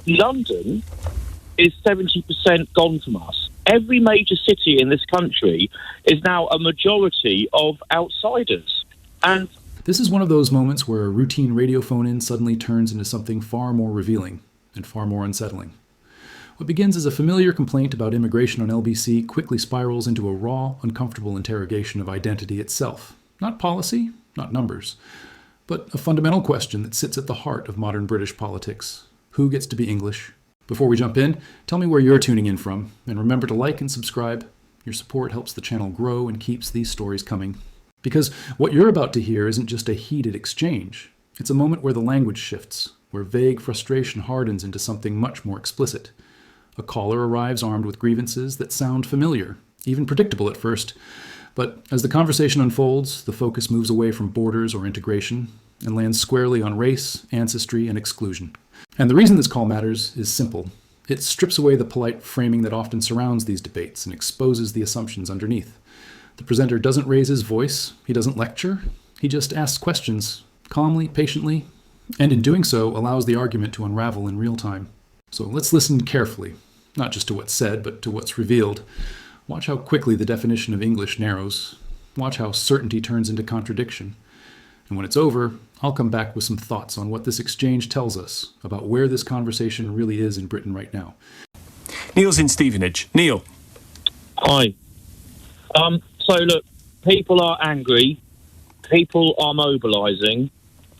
London is 70% gone from us. Every major city in this country is now a majority of outsiders. And this is one of those moments where a routine radio phone-in suddenly turns into something far more revealing and far more unsettling. What begins as a familiar complaint about immigration on LBC quickly spirals into a raw, uncomfortable interrogation of identity itself. Not policy, not numbers, but a fundamental question that sits at the heart of modern British politics. Who gets to be English? Before we jump in, tell me where you're tuning in from, and remember to like and subscribe. Your support helps the channel grow and keeps these stories coming. Because what you're about to hear isn't just a heated exchange. It's a moment where the language shifts, where vague frustration hardens into something much more explicit. A caller arrives armed with grievances that sound familiar, even predictable at first. But as the conversation unfolds, the focus moves away from borders or integration and lands squarely on race, ancestry, and exclusion. And the reason this call matters is simple. It strips away the polite framing that often surrounds these debates and exposes the assumptions underneath. The presenter doesn't raise his voice, he doesn't lecture, he just asks questions, calmly, patiently, and in doing so allows the argument to unravel in real time. So let's listen carefully, not just to what's said, but to what's revealed. Watch how quickly the definition of English narrows. Watch how certainty turns into contradiction. And when it's over, I'll come back with some thoughts on what this exchange tells us about where this conversation really is in Britain right now. Neil's in Stevenage. Neil. Hi. So look, people are angry. People are mobilising.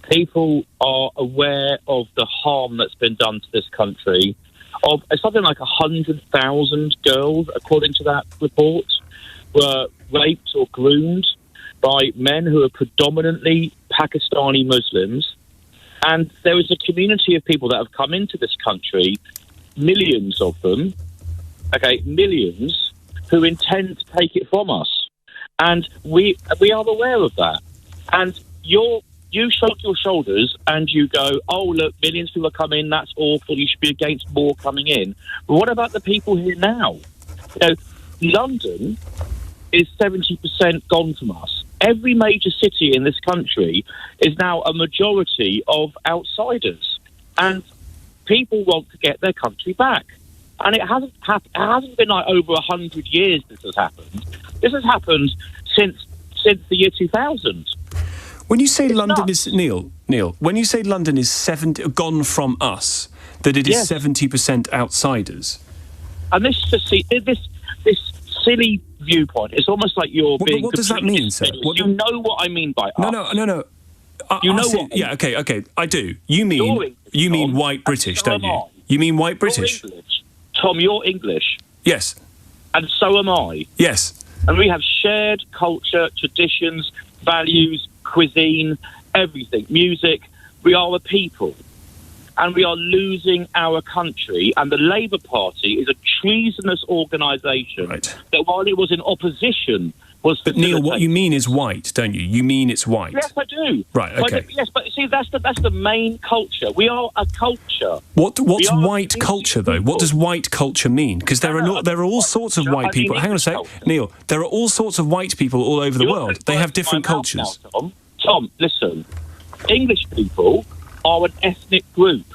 People are aware of the harm that's been done to this country. Of something like 100,000 girls, according to that report, were raped or groomed by men who are predominantly Pakistani Muslims. And there is a community of people that have come into this country, millions of them, millions, who intend to take it from us. And we are aware of that. And you shrug your shoulders and you go, oh, look, millions of people are coming, that's awful, you should be against more coming in. But what about the people here now? London is 70% gone from us. Every major city in this country is now a majority of outsiders. And people want to get their country back. And it hasn't been like over 100 years this has happened. This has happened since the year 2000. When you say London is Neil, when you say London is gone from us, that it is 70% outsiders. And this silly viewpoint, it's almost like you're being. What does that mean, sir? You know what I mean by us. No. You know what? Yeah, okay, I do. You mean white British, don't you? You mean white British? Tom, you're English. Yes. And so am I. Yes. And we have shared culture, traditions, values, cuisine, everything, music. We are a people. And we are losing our country. And the Labour Party is a treasonous organisation that, while it was in opposition, was... But Neil, what you mean is white, don't you? You mean it's white? Yes, I do. Right, okay. But see, that's the main culture. We are a culture. What's white culture, though? What does white culture mean? Because there are all sorts of white people. Hang on a sec, Neil. There are all sorts of white people all over the world. They have different cultures. Tom, listen. English people are an ethnic group.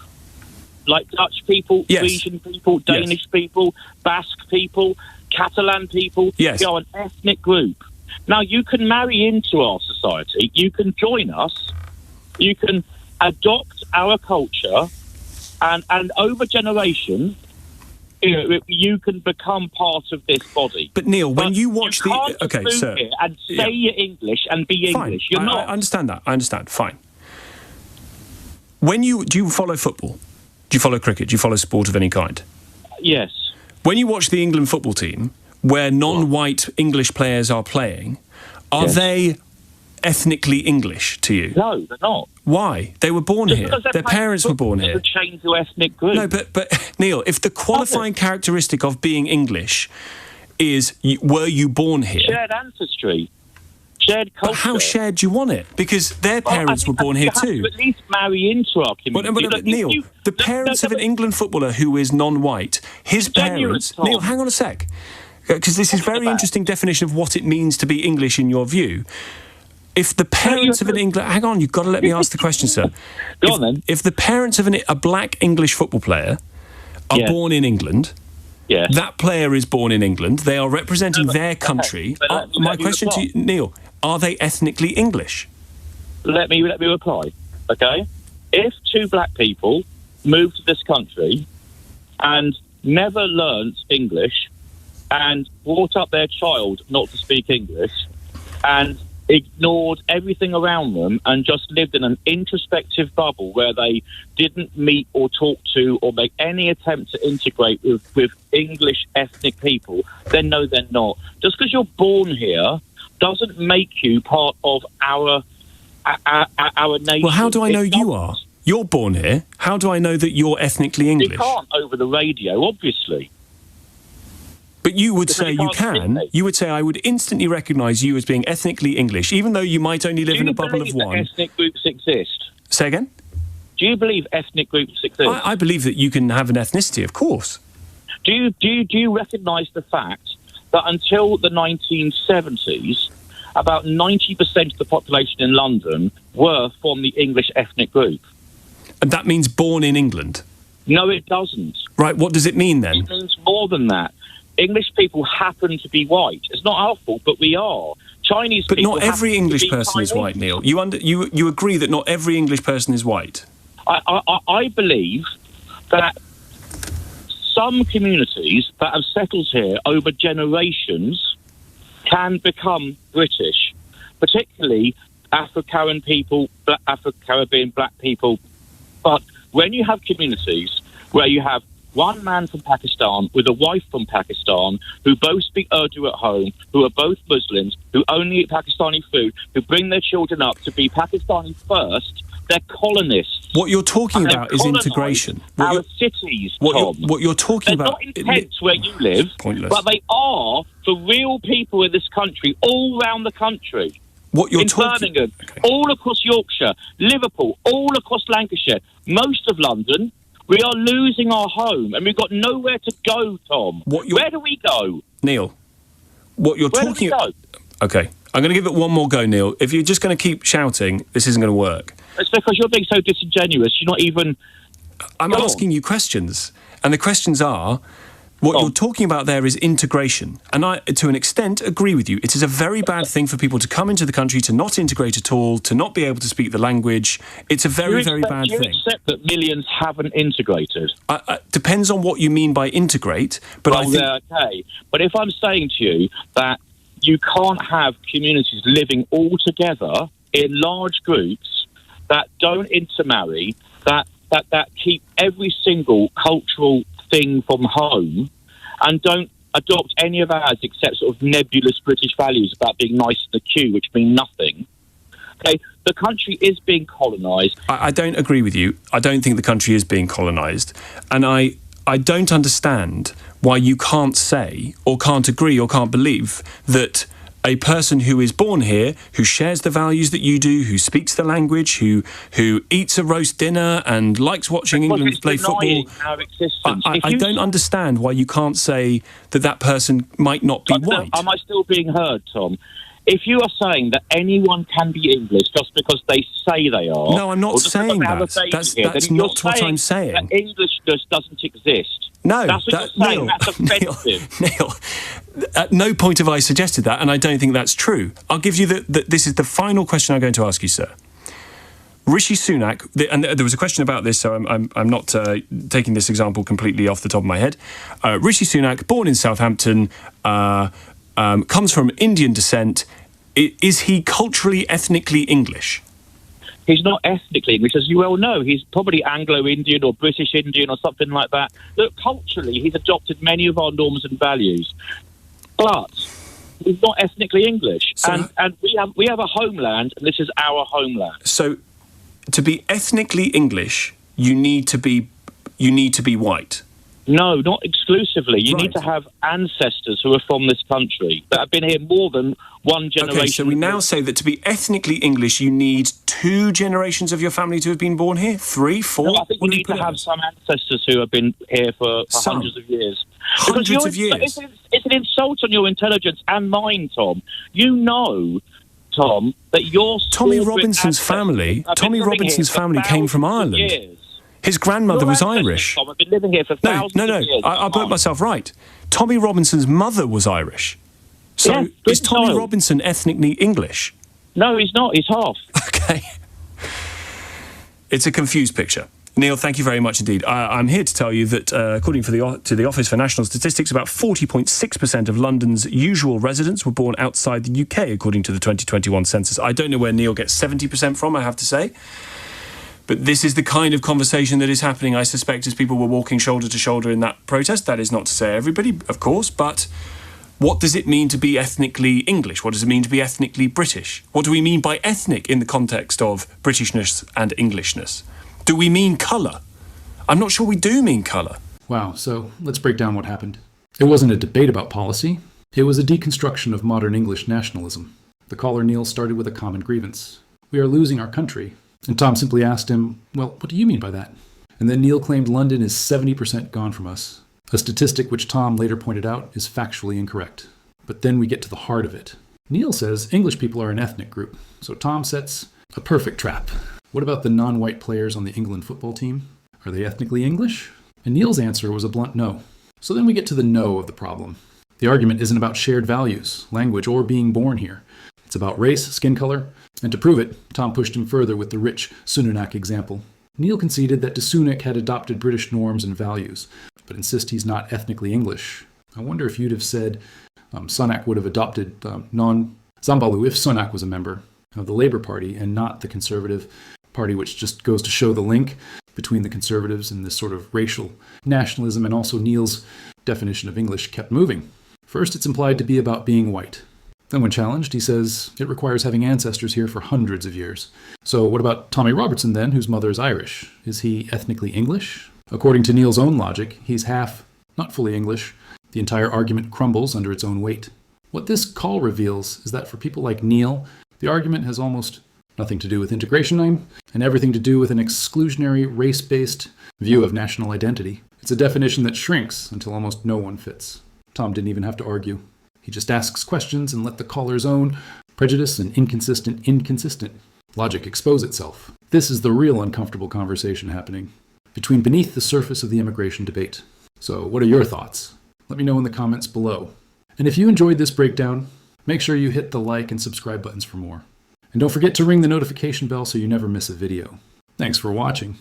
Like Dutch people, Frisian people, Danish people, Basque people, Catalan people. Yes. We are an ethnic group. Now, you can marry into our society. You can join us. You can adopt our culture. And over generation, you can become part of this body. But Neil, when you watch you can't sir, here and say you're English and be English. You're not. I understand that. I understand. Fine. Do you follow football? Do you follow cricket? Do you follow sport of any kind? Yes. When you watch the England football team, where non-white English players are playing, are they ethnically English to you? No, they're not. Why? They were born here. Their parents were born here. Change to ethnic group. No, but Neil, if the qualifying characteristic of being English is were you born here? Shared ancestry. Shared culture. But how shared do you want it? Because their parents were born here too. You have to at least marry into our community. But Neil, the parents of an England footballer who is non-white, his parents... Neil, hang on a sec. Because this is a very interesting definition of what it means to be English in your view. If the parents of an England... Hang on, you've got to let me ask the question, sir. Go on, then. If the parents of a black English football player are born in England. Yes. That player is born in England. They are representing their country. My question to you, Neil, are they ethnically English? Let me reply. Okay? If two black people moved to this country and never learnt English and brought up their child not to speak English and ignored everything around them and just lived in an introspective bubble where they didn't meet or talk to or make any attempt to integrate with English ethnic people, then no, they're not. Just because you're born here doesn't make you part of our nation. Well, how do I know you are? You're born here. How do I know that you're ethnically English? You can't over the radio, obviously. But you would say you can. You would say I would instantly recognise you as being ethnically English, even though you might only live in a bubble of one. Do you believe that ethnic groups exist? Say again? Do you believe ethnic groups exist? I believe that you can have an ethnicity, of course. Do you recognise the fact that until the 1970s, about 90% of the population in London were from the English ethnic group? And that means born in England? No, it doesn't. Right, what does it mean then? It means more than that. English people happen to be white. It's not our fault, but we are. Chinese but people. But not every English person Chinese. Is white, Neil. You agree that not every English person is white? I believe that some communities that have settled here over generations can become British, particularly Afro-Caribbean people, Afro-Caribbean black people. But when you have communities where you have one man from Pakistan with a wife from Pakistan who both speak Urdu at home, who are both Muslims, who only eat Pakistani food, who bring their children up to be Pakistani first, they're colonists. What you're talking about is integration. Our cities, what you're talking they're about... not in Kent where you live, but they are for real people in this country, all around the country. What you're in talking... Birmingham, all across Yorkshire, Liverpool, all across Lancashire, most of London. We are losing our home, and we've got nowhere to go, Tom. Where do we go? Neil, what you're Where talking... do we go? OK, I'm going to give it one more go, Neil. If you're just going to keep shouting, this isn't going to work. It's because you're being so disingenuous. You're not even... I'm asking you questions, and the questions are... What you're talking about there is integration. And I, to an extent, agree with you. It is a very bad thing for people to come into the country, to not integrate at all, to not be able to speak the language. It's a very, very bad thing. You accept that millions haven't integrated? Depends on what you mean by integrate. But I think... OK. But if I'm saying to you that you can't have communities living all together in large groups that don't intermarry, that keep every single cultural thing from home and don't adopt any of ours except sort of nebulous British values about being nice in the queue, which mean nothing. Okay, the country is being colonised. I don't agree with you. I don't think the country is being colonised. And I don't understand why you can't say or can't agree or can't believe that a person who is born here, who shares the values that you do, who speaks the language, who eats a roast dinner and likes watching England play football. I don't understand why you can't say that person might not be white. Am I still being heard, Tom? If you are saying that anyone can be English just because they say they are... No, I'm not saying that. That's not what I'm saying. That English just doesn't exist. No, that's what you're saying. That's offensive. Neil, at no point have I suggested that, and I don't think that's true. I'll give you this is the final question I'm going to ask you, sir. Rishi Sunak, and there was a question about this, so I'm not taking this example completely off the top of my head. Rishi Sunak, born in Southampton, comes from Indian descent. Is he culturally, ethnically English? He's not ethnically English, as you well know. He's probably Anglo-Indian or British Indian or something like that. Look, culturally, he's adopted many of our norms and values. But he's not ethnically English. So, and we have a homeland, and this is our homeland. So to be ethnically English, you need to be white. No, not exclusively. You need to have ancestors who are from this country that have been here more than one generation. Okay, so we now say that to be ethnically English, you need 2 generations of your family to have been born here? 3, 4? No, I think you need to have some ancestors who have been here for hundreds of years. Hundreds of years? It's an insult on your intelligence and mine, Tom. You know, Tom, that your Tommy Robinson's family came from Ireland. Years. His grandmother was Irish. Tom. I've been living here for thousands of years. I burnt myself right. Tommy Robinson's mother was Irish. So is Tommy Robinson ethnically English? No, he's not. He's half. Okay. It's a confused picture. Neil, thank you very much indeed. I'm here to tell you that, according to the Office for National Statistics, about 40.6% of London's usual residents were born outside the UK, according to the 2021 census. I don't know where Neil gets 70% from, I have to say. But this is the kind of conversation that is happening, I suspect, as people were walking shoulder to shoulder in that protest. That is not to say everybody, of course, but what does it mean to be ethnically English? What does it mean to be ethnically British? What do we mean by ethnic in the context of Britishness and Englishness? Do we mean colour? I'm not sure we do mean colour. Wow, so let's break down what happened. It wasn't a debate about policy. It was a deconstruction of modern English nationalism. The caller Neil started with a common grievance. We are losing our country. And Tom simply asked him, well, what do you mean by that? And then Neil claimed London is 70% gone from us, a statistic which Tom later pointed out is factually incorrect. But then we get to the heart of it. Neil says English people are an ethnic group, so Tom sets a perfect trap. What about the non-white players on the England football team? Are they ethnically English? And Neil's answer was a blunt no. So then we get to the no of the problem. The argument isn't about shared values, language, or being born here. It's about race, skin color, and to prove it, Tom pushed him further with the rich Sunanak example. Neil conceded that de Sunak had adopted British norms and values, but insists he's not ethnically English. I wonder if you'd have said Sunak would have adopted non-Zambalu if Sunak was a member of the Labour Party and not the Conservative Party, which just goes to show the link between the Conservatives and this sort of racial nationalism, and also Neil's definition of English kept moving. First, it's implied to be about being white. Then when challenged, he says it requires having ancestors here for hundreds of years. So what about Tommy Robertson then, whose mother is Irish? Is he ethnically English? According to Neil's own logic, he's half, not fully English. The entire argument crumbles under its own weight. What this call reveals is that for people like Neil, the argument has almost nothing to do with integration and everything to do with an exclusionary, race-based view of national identity. It's a definition that shrinks until almost no one fits. Tom didn't even have to argue. He just asks questions and let the caller's own prejudice and inconsistent logic expose itself. This is the real uncomfortable conversation happening beneath the surface of the immigration debate. So what are your thoughts? Let me know in the comments below. And if you enjoyed this breakdown, make sure you hit the like and subscribe buttons for more. And don't forget to ring the notification bell so you never miss a video. Thanks for watching.